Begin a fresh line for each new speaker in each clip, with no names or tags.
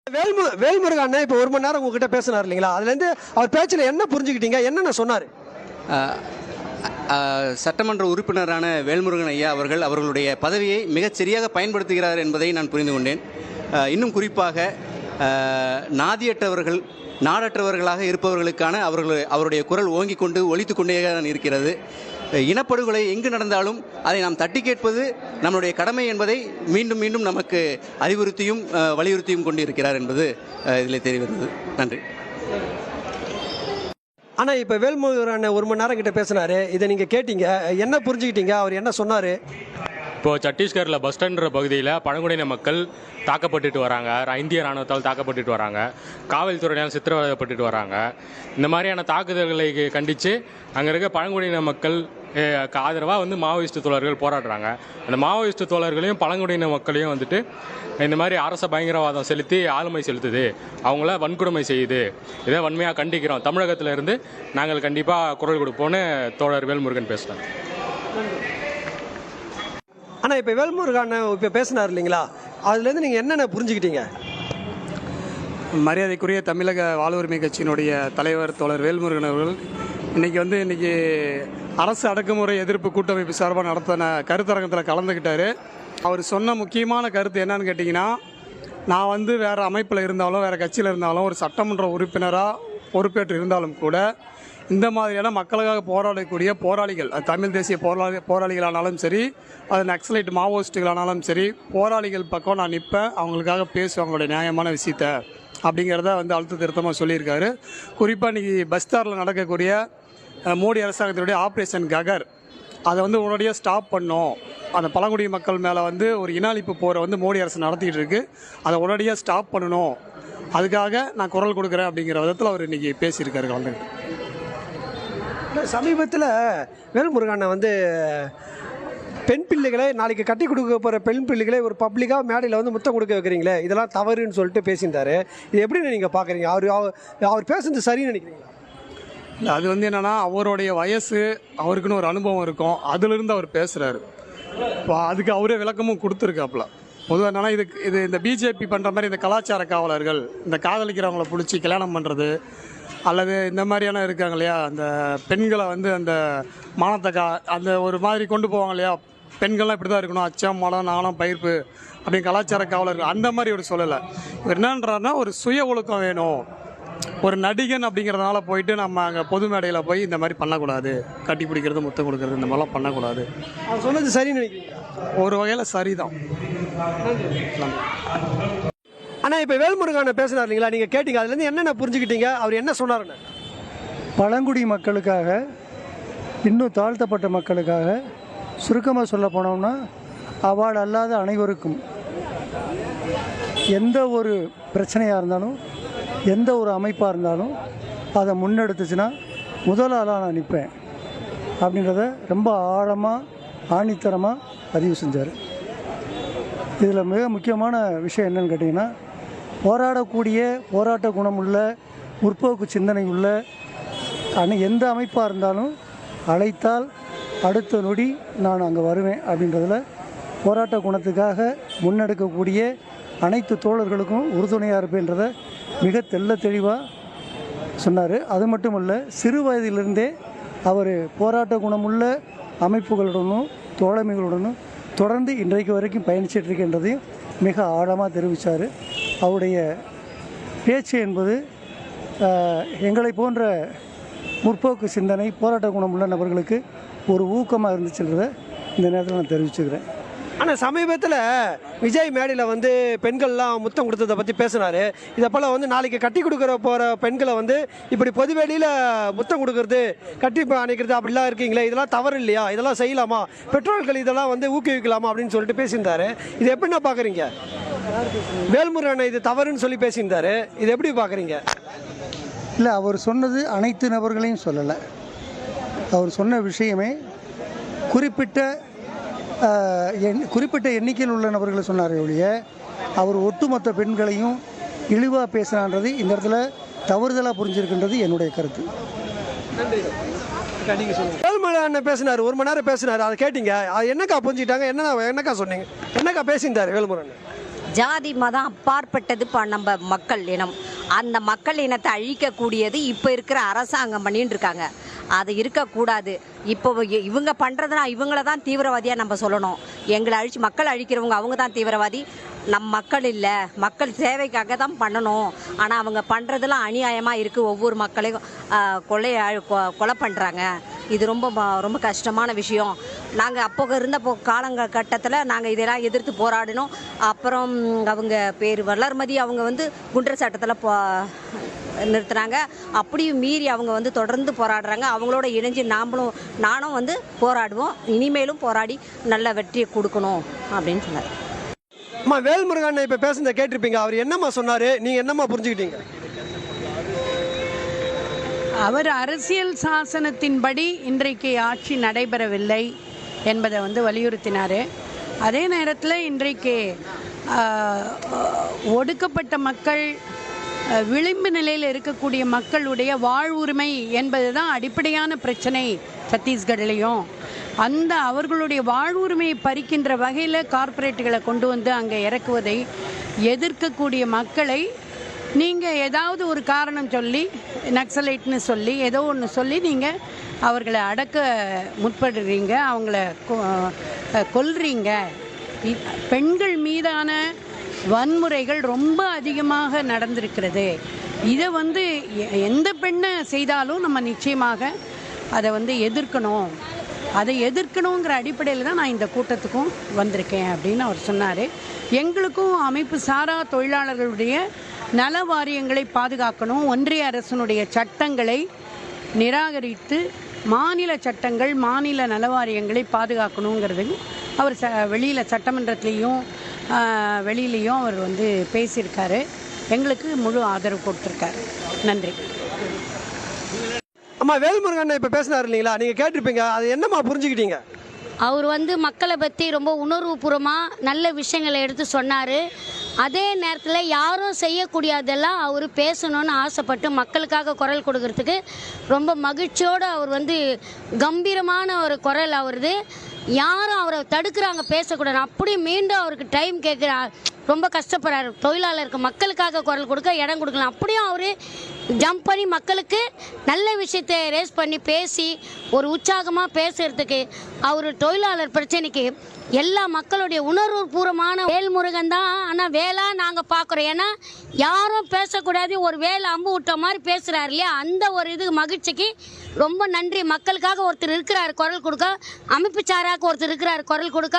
வேல்முருகன் அண்ணன் இப்போ 1 மணி நேரம் உங்ககிட்ட பேசினார் இல்லைங்களா? அதுலேருந்து அவர் பேச்சில் என்ன புரிஞ்சுக்கிட்டீங்க, என்னென்ன சொன்னார்?
சட்டமன்ற உறுப்பினரான வேல்முருகன் ஐயா அவர்கள் அவர்களுடைய பதவியை மிகச் சரியாக பயன்படுத்துகிறார் என்பதை நான் புரிந்து கொண்டேன். இன்னும் குறிப்பாக நாதியற்றவர்கள் நாடற்றவர்களாக இருப்பவர்களுக்கான அவருடைய குரல் ஓங்கிக் கொண்டு ஒலித்து கொண்டே தான் இருக்கிறது. இனப்படுகொலை எங்கு நடந்தாலும் அதை நாம் தட்டி கேட்பது நம்முடைய கடமை என்பதை மீண்டும் மீண்டும் நமக்கு அறிவுறுத்தியும் வலியுறுத்தியும் கொண்டிருக்கிறார் என்பது இதில் தெரிகிறது. நன்றி.
ஆனால் இப்போ வேல்முருகன் 1 மணி நேரம் கிட்ட பேசினார், இதை நீங்கள் கேட்டீங்க, என்ன புரிஞ்சுக்கிட்டீங்க, அவர் என்ன சொன்னார்?
இப்போது சத்தீஸ்கரில் பஸ் ஸ்டாண்ட் பகுதியில் பழங்குடியின மக்கள் தாக்கப்பட்டுட்டு வராங்க, இந்திய இராணுவத்தால் தாக்கப்பட்டுட்டு வராங்க, காவல்துறையால் சித்திரவதைப்பட்டுட்டு வராங்க. இந்த மாதிரியான தாக்குதல்களை கண்டித்து அங்கே இருக்க பழங்குடியின மக்கள் ஆதரவாக மாவோயிஸ்ட் தோழர்கள் போராடுறாங்க. அந்த மாவோயிஸ்ட் தோழர்களையும் பழங்குடியின மக்களையும் இந்த மாதிரி அரச பயங்கரவாதம் செலுத்தி ஆளுமை செலுத்துது, அவங்கள வன்கொடுமை செய்யுது, இதை வன்மையாக கண்டிக்கிறோம். தமிழகத்தில் இருந்து நாங்கள் கண்டிப்பாக குரல் கொடுப்போன்னு தோழர் வேல்முருகன் பேசுகிறாங்க.
ஆனால் இப்போ வேல்முருகன் இப்போ பேசினார் இல்லைங்களா, அதுலேருந்து நீங்கள் என்னென்ன புரிஞ்சுக்கிட்டீங்க?
மரியாதைக்குரிய தமிழக வாழ்வுரிமை கட்சியினுடைய தலைவர் தோழர் வேல்முருகன் அவர்கள் இன்னைக்கு அரசு அடக்குமுறை எதிர்ப்பு கூட்டமைப்பு சார்பாக நடத்தின கருத்தரங்கத்தில் கலந்துக்கிட்டார். அவர் சொன்ன முக்கியமான கருத்து என்னன்னு கேட்டிங்கன்னா, நான் வேறு அமைப்பில் இருந்தாலும் வேறு கட்சியில் இருந்தாலும் ஒரு சட்டமன்ற உறுப்பினராக பொறுப்பேற்று இருந்தாலும் கூட இந்த மாதிரியான மக்களுக்காக போராடக்கூடிய போராளிகள், அது தமிழ் தேசிய போராளிகளானாலும் சரி, அது நக்சலைட் மாவோயிஸ்ட்டுகளானாலும் சரி, போராளிகள் பக்கம் நான் நிற்பேன், அவங்களுக்காக பேசுவேன் அவங்களுடைய நியாயமான விஷயத்த அப்படிங்கிறத அழுத்த திருத்தமாக சொல்லியிருக்காரு. குறிப்பாக இன்றைக்கி பஸ்தாரில் நடக்கக்கூடிய மோடி அரசாங்கத்தினுடைய ஆப்ரேஷன் ககர், அதை உடனடியாக ஸ்டாப் பண்ணோம். அந்த பழங்குடி மக்கள் மேலே ஒரு இனாளிப்பு போரை மோடி அரசு நடத்திக்கிட்டு இருக்குது, அதை உடனடியாக ஸ்டாப் பண்ணணும், அதுக்காக நான் குரல் கொடுக்குறேன் அப்படிங்கிற விதத்தில் அவர் இன்றைக்கி பேசியிருக்காரு கலந்துக்கிட்டு.
சமீபத்தில் வேல்முருகன் பெண் பிள்ளைகளை நாளைக்கு கட்டி கொடுக்க போகிற பெண் பிள்ளைகளை ஒரு பப்ளிக்காக மேடையில் முத்தம் கொடுக்க வைக்கிறீங்களே, இதெல்லாம் தவறுன்னு சொல்லிட்டு பேசியிருந்தார். இது எப்படின்னு நீங்கள் பார்க்குறீங்க? அவர் பேசுறது சரின்னு நினைக்கிறீங்களா?
இல்லை, அது என்னென்னா அவருடைய வயசு, அவருக்குன்னு ஒரு அனுபவம் இருக்கும், அதிலிருந்து அவர் பேசுகிறாரு. இப்போ அதுக்கு அவரே விளக்கமும் கொடுத்துருக்காப்புல. பொதுவாக என்னென்னா இது இந்த பிஜேபி பண்ணுற மாதிரி இந்த கலாச்சார காவலர்கள், இந்த காதலிக்கிறவங்கள பிடிச்சி கல்யாணம் பண்ணுறது, அல்லது இந்த மாதிரியான இருக்காங்க இல்லையா, அந்த பெண்களை அந்த மானத்தை அந்த ஒரு மாதிரி கொண்டு போவாங்க இல்லையா, பெண்கள்லாம் இப்படி தான் இருக்கணும், அச்சம் மலம் நாணம் பயிர்ப்பு அப்படின்னு கலாச்சார காவலர்கள், அந்த மாதிரி ஒரு சொல்லலை. இவர் என்னன்றாருன்னா ஒரு சுய ஒழுக்கம் வேணும், ஒரு நடிகன் அப்படிங்கிறதுனால போயிட்டு நம்ம அங்கே பொது மேடையில் போய் இந்த மாதிரி பண்ணக்கூடாது, கட்டி பிடிக்கிறது முத்தம் கொடுக்கறது இந்த மாதிரிலாம் பண்ணக்கூடாது.
அவர் சொன்னது சரின்னு நினைக்கிறீங்க?
ஒரு வகையில் சரிதான்.
ஆனால் இப்போ வேல்முருகன் பேசுனார் இல்லைங்களா, நீங்கள் கேட்டீங்க, அதுலேருந்து என்னென்ன புரிஞ்சுக்கிட்டீங்க, அவர் என்ன சொன்னாருன்னு?
பழங்குடி மக்களுக்காக, இன்னும் தாழ்த்தப்பட்ட மக்களுக்காக, சுருக்கமாக சொல்ல போனோம்னா அவள் அல்லாத அனைவருக்கும் எந்த ஒரு பிரச்சனையாக இருந்தாலும், எந்த ஒரு அமைப்பாக இருந்தாலும் அதை முன்னெடுத்துச்சுன்னா முதல் ஆளாக நான் நிற்பேன் அப்படின்றத ரொம்ப ஆழமாக ஆணித்தரமாக பதிவு செஞ்சார். இதில் மிக முக்கியமான விஷயம் என்னன்னு கேட்டிங்கன்னா, போராடக்கூடிய போராட்ட குணமுள்ள முற்போக்கு சிந்தனை உள்ள எந்த அமைப்பாக இருந்தாலும் அழைத்தால் அடுத்த நொடி நான் அங்கே வருவேன் அப்படின்றதில் போராட்ட குணத்துக்காக முன்னெடுக்கக்கூடிய அனைத்து தோழர்களுக்கும் உறுதுணையாக இருப்பேன்றதை மிக தெளிவாக சொன்னார். அது மட்டும் இல்லை, சிறு வயதிலிருந்தே அவர் போராட்ட குணமுள்ள அமைப்புகளுடனும் தோழமைகளுடனும் தொடர்ந்து இன்றைக்கு வரைக்கும் பயணிச்சிட்ருக்கின்றதையும் மிக ஆழமாக தெரிவித்தார். அவருடைய பேச்சு என்பது எங்களை போன்ற முற்போக்கு சிந்தனை போராட்ட குணமுள்ள நபர்களுக்கு ஒரு ஊக்கமாக இருந்துச்சுன்றதை இந்த நேரத்தில் நான் தெரிவிச்சுக்கிறேன்.
ஆனால் சமீபத்தில் விஜய் மேடையில் பெண்கள்லாம் முத்தம் கொடுத்ததை பற்றி பேசினார். இதை போல் நாளைக்கு கட்டி கொடுக்குற போகிற பெண்களை இப்படி பொதுவெளியில் முத்தம் கொடுக்கறது, கட்டி அணைக்கிறது அப்படிலாம் இருக்கீங்களே, இதெல்லாம் தவறு இல்லையா, இதெல்லாம் செய்யலாமா, பெற்றோர்கள் இதெல்லாம் ஊக்குவிக்கலாமா அப்படின்னு சொல்லிட்டு பேசியிருந்தார். இது எப்படின்னா பார்க்குறீங்க? வேல்முருகன் இது தவறுன்னு சொல்லி பேசியிருந்தார், இது எப்படி பார்க்குறீங்க?
இல்லை, அவர் சொன்னது அனைத்து நபர்களையும் சொல்லலை. அவர் சொன்ன விஷயமே குறிப்பிட்ட எண்ணிக்கையில் உள்ள நபர்களை சொன்னார் ஒழிய அவர் ஒட்டுமொத்த பெண்களையும் இழிவாக பேசினான்றது இந்த இடத்துல தவறுதலாக புரிஞ்சிருக்கின்றது என்னுடைய கருத்து.
வேல்முருகன் பேசினார், 1 மணி நேரம் பேசினார், அதை கேட்டீங்க, அது என்னக்கா புரிஞ்சுக்கிட்டாங்க, என்னக்கா சொன்னீங்க, என்னக்கா பேசியிருந்தார் வேல்முருகன்?
ஜாதி மதம் அப்பாற்பட்டது நம்ம மக்கள் இனம். அந்த மக்கள் இனத்தை அழிக்கக்கூடியது இப்போ இருக்கிற அரசாங்கம் பண்ணிட்டு இருக்காங்க. அது இருக்கக்கூடாது. இப்போ இவங்க பண்ணுறதுனா இவங்கள தான் தீவிரவாதியாக நம்ம சொல்லணும். எங்களை மக்கள் அழிக்கிறவங்க அவங்க தான் தீவிரவாதி. நம் மக்கள் இல்லை, மக்கள் சேவைக்காக தான் பண்ணணும். ஆனால் அவங்க பண்ணுறதுலாம் அநியாயமாக இருக்குது. ஒவ்வொரு மக்களையும் கொலை பண்ணுறாங்க. இது ரொம்ப கஷ்டமான விஷயம். நாங்கள் அப்போ இருந்த காலகட்டத்தில் நாங்கள் இதெல்லாம் எதிர்த்து போராடினோம். அப்புறம் அவங்க பேர் வளர்மதி அவங்க வந்து குண்டர் சட்டத்தில் நிறுத்துறாங்க. அப்படியும் மீறி அவங்க தொடர்ந்து போராடுறாங்க. அவங்களோட இணைஞ்சு நானும் போராடுவோம். இனிமேலும் போராடி நல்ல வெற்றியை கொடுக்கணும் அப்படின்னு சொன்னார்.
அம்மா, வேல்முருகன் இப்போ பேசுனதை கேட்டிருப்பீங்க. அவர் என்னம்மா சொன்னார், நீங்கள் என்னம்மா புரிஞ்சுக்கிட்டீங்க?
அவர் அரசியல் சாசனத்தின்படி இன்றைக்கு ஆட்சி நடைபெறவில்லை என்பதை வலியுறுத்தினார். அதே நேரத்தில் இன்றைக்கு ஒடுக்கப்பட்ட மக்கள், விளிம்பு நிலையில் இருக்கக்கூடிய மக்களுடைய வாழ்வுரிமை என்பது தான் அடிப்படையான பிரச்சனை சத்தீஸ்கட்லேயும். அந்த அவர்களுடைய வாழ்வுரிமையை பறிக்கின்ற வகையில் கார்ப்பரேட்டுகளை கொண்டு வந்து அங்கே இறக்குவதை எதிர்க்கக்கூடிய மக்களை நீங்கள் ஏதாவது ஒரு காரணம் சொல்லி, நக்சலைட்னு சொல்லி ஏதோ ஒன்று சொல்லி நீங்கள் அவர்களை அடக்க முற்படுறீங்க, அவங்கள கொல்றீங்க. பெண்கள் மீதான வன்முறைகள் ரொம்ப அதிகமாக நடந்திருக்கிறது. இதை எந்த பெண்ணை செய்தாலும் நம்ம நிச்சயமாக அதை எதிர்க்கணும். அதை எதிர்க்கணுங்கிற அடிப்படையில் தான் நான் இந்த கூட்டத்துக்கும் வந்திருக்கேன் அப்படின்னு அவர் சொன்னார். எங்களுக்கும் அமைப்பு சாரா தொழிலாளர்களுடைய நல வாரியங்களை பாதுகாக்கணும். ஒன்றிய அரசினுடைய சட்டங்களை நிராகரித்து மாநில சட்டங்கள், மாநில நல வாரியங்களை பாதுகாக்கணுங்கிறது அவர் வெளியில் சட்டமன்றத்துலேயும் வெளியிலையும் அவர் பேசியிருக்காரு. எங்களுக்கு முழு ஆதரவு கொடுத்துருக்காரு. நன்றி.
அம்மா, வேல்முருகன் இப்போ பேசினார் இல்லைங்களா, நீங்கள் கேட்டிருப்பீங்க. அது என்னம்மா புரிஞ்சுக்கிட்டீங்க?
அவர் மக்களை பற்றி ரொம்ப உணர்வுபூர்வமாக நல்ல விஷயங்களை எடுத்து சொன்னார். அதே நேரத்தில் யாரும் செய்யக்கூடியதெல்லாம் அவர் பேசணும்னு ஆசைப்பட்டு மக்களுக்காக குரல் கொடுக்கறதுக்கு ரொம்ப மகிழ்ச்சியோடு அவர் கம்பீரமான ஒரு குரல் அவரது. யாரும் அவரை தடுக்கிறாங்க பேசக்கூடாது, அப்படி மீண்டும் அவருக்கு டைம் கேட்குறார். ரொம்ப கஷ்டப்படுறாரு. தொழிலாளருக்கு மக்களுக்காக குரல் கொடுக்க இடம் கொடுக்கலாம். அப்படியும் அவர் ஜம்ப் பண்ணி மக்களுக்கு நல்ல விஷயத்தை ரேஸ் பண்ணி பேசி ஒரு உற்சாகமாக பேசுறதுக்கு அவர் தொழிலாளர் பிரச்சனைக்கு எல்லா மக்களுடைய உணர்வுபூர்வமான வேல்முருகன் தான். ஆனால் வேலா நாங்கள் பார்க்குறோம். ஏன்னா யாரும் பேசக்கூடாது, ஒரு வேலை அம்பு விட்ட மாதிரி பேசுகிறாரு இல்லையா, அந்த ஒரு இது மகிழ்ச்சிக்கு ரொம்ப நன்றி. மக்களுக்காக ஒருத்தர் இருக்கிறார் குரல் கொடுக்க, அமைப்பு சாராக ஒருத்தர் இருக்கிறார் குரல் கொடுக்க.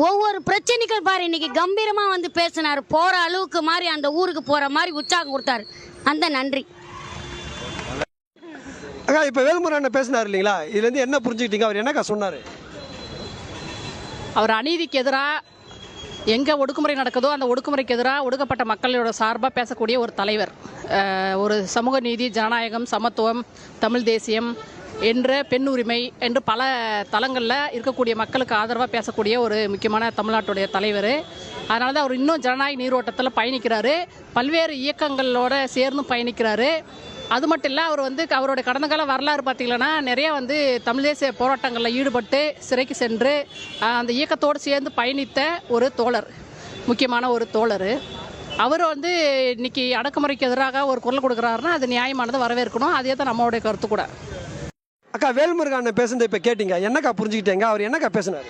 ஒவ்வொரு பிரச்சனைகள் பாரு இன்னைக்கு கம்பீரமாக பேசினார். போகிற அளவுக்கு மாதிரி அந்த ஊருக்கு போகிற மாதிரி உற்சாகம் கொடுத்தாரு. அந்த நன்றி.
அக்கா, இப்போ வேல்முருகன் பேசினார் இல்லைங்களா, இதுலேருந்து என்ன புரிஞ்சுக்கிட்டீங்க? அவர் என்னக்கா சொன்னார்?
அவர் அநீதிக்கு எதிராக எங்கே ஒடுக்குமுறை நடக்குதோ அந்த ஒடுக்குமுறைக்கு எதிராக ஒடுக்கப்பட்ட மக்களோட சார்பாக பேசக்கூடிய ஒரு தலைவர். ஒரு சமூக நீதி, ஜனநாயகம், சமத்துவம், தமிழ் தேசியம் என்ற பெண் உரிமை என்று பல தளங்களில் இருக்கக்கூடிய மக்களுக்கு ஆதரவாக பேசக்கூடிய ஒரு முக்கியமான தமிழ்நாட்டுடைய தலைவர். அதனால தான் அவர் இன்னும் ஜனநாயக நீரோட்டத்தில் பயணிக்கிறாரு. பல்வேறு இயக்கங்களோட சேர்ந்து பயணிக்கிறாரு. அது மட்டும் இல்லை, அவர் அவருடைய கடந்த கால வரலாறு பார்த்திங்கன்னா நிறைய தமிழ் தேசிய போராட்டங்களில் ஈடுபட்டு சிறைக்கு சென்று அந்த இயக்கத்தோடு சேர்ந்து பயணித்த ஒரு தோழர், முக்கியமான ஒரு தோழர். அவர் இன்னைக்கு அடக்குமுறைக்கு எதிராக ஒரு குரல் கொடுக்குறாருன்னா அது நியாயமானது, வரவேற்கணும். அதே தான் நம்மளுடைய கருத்து கூட.
அக்கா, வேல்முருகன் பேசுனதை இப்போ கேட்டீங்க, என்னக்கா புரிஞ்சுக்கிட்டீங்க? அவர் என்னக்கா பேசினார்?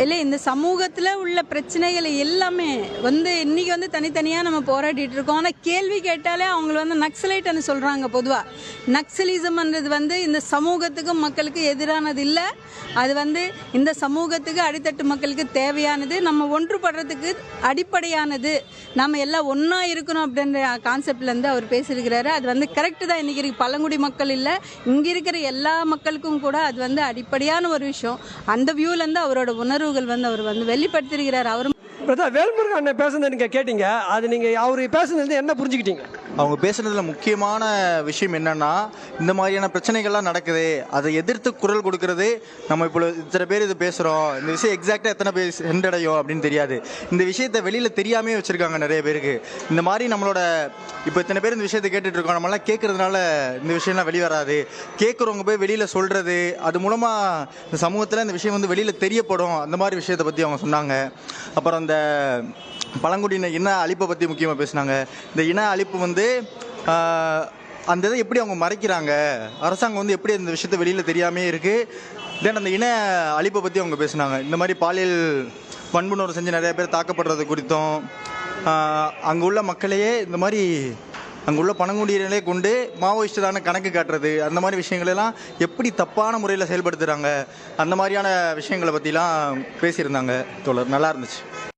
இல்லை, இந்த சமூகத்தில் உள்ள பிரச்சனைகள் எல்லாமே இன்றைக்கி தனித்தனியாக நம்ம போராடிட்டு இருக்கோம். ஆனால் கேள்வி கேட்டாலே அவங்க நக்சலைட்னு சொல்கிறாங்க. பொதுவாக நக்சலிசம்ன்றது இந்த சமூகத்துக்கும் மக்களுக்கு எதிரானது இல்லை. அது இந்த சமூகத்துக்கு அடித்தட்டு மக்களுக்கு தேவையானது, நம்ம ஒன்றுபடுறதுக்கு அடிப்படையானது, நம்ம எல்லாம் ஒன்றா இருக்கணும் அப்படின்ற கான்செப்ட்லேருந்து அவர் பேசியிருக்கிறாரு. அது கரெக்டு தான். இன்றைக்கி இருக்க பழங்குடி மக்கள் இல்லை, இங்கே இருக்கிற எல்லா மக்களுக்கும் கூட அது அடிப்படையான ஒரு விஷயம். அந்த வியூலேருந்து அவரோட உணர்வுகள் அவர் வெளிப்படுத்தியிருக்கிறார். அவரும்
வேல்முருகன் பேசுனதை நீங்கள் கேட்டீங்க, அது நீங்கள் அவர் பேசுனது என்ன புரிஞ்சுக்கிட்டீங்க?
அவங்க பேசுனதுல முக்கியமான விஷயம் என்னன்னா, இந்த மாதிரியான பிரச்சனைகள்லாம் நடக்குது, அதை எதிர்த்து குரல் கொடுக்கறது. நம்ம இப்போ இத்தனை பேர் இது பேசுகிறோம், இந்த விஷயம் எக்ஸாக்டாக எத்தனை பேர் சென்றடையும் அப்படின்னு தெரியாது. இந்த விஷயத்தை வெளியில் தெரியாமே வச்சுருக்காங்க நிறைய பேருக்கு. இந்த மாதிரி நம்மளோட இப்போ இத்தனை பேர் இந்த விஷயத்தை கேட்டுட்டு இருக்கோம், நம்மளாம் கேட்கறதுனால இந்த விஷயம்லாம் வெளிவராது. கேட்குறவங்க போய் வெளியில் சொல்கிறது, அது மூலமாக இந்த சமூகத்தில் இந்த விஷயம் வெளியில் தெரியப்படும். அந்த மாதிரி விஷயத்தை பற்றி அவங்க சொன்னாங்க. அப்புறம் அந்த அந்த பழங்குடியின இன அழிப்பை பற்றி முக்கியமாக பேசினாங்க. இந்த இன அழிப்பு வந்து அந்த இதை எப்படி அவங்க மறைக்கிறாங்க, அரசாங்கம் வந்து எப்படி இந்த விஷயத்தை வெளியில் தெரியாமே இருக்குது. தென் அந்த இன அழிப்பை பற்றி அவங்க பேசினாங்க. இந்த மாதிரி பாலியல் வன்புணர்வு செஞ்சு நிறைய பேர் தாக்கப்படுறது குறித்தும், அங்கே உள்ள மக்களையே இந்த மாதிரி அங்கே உள்ள பழங்குடியினரே கொண்டு மாவோயிஸ்டான கணக்கு காட்டுறது, அந்த மாதிரி விஷயங்களெல்லாம் எப்படி தப்பான முறையில் செயல்படுத்துகிறாங்க, அந்த மாதிரியான விஷயங்களை பற்றிலாம் பேசியிருந்தாங்க தோழர். நல்லா இருந்துச்சு.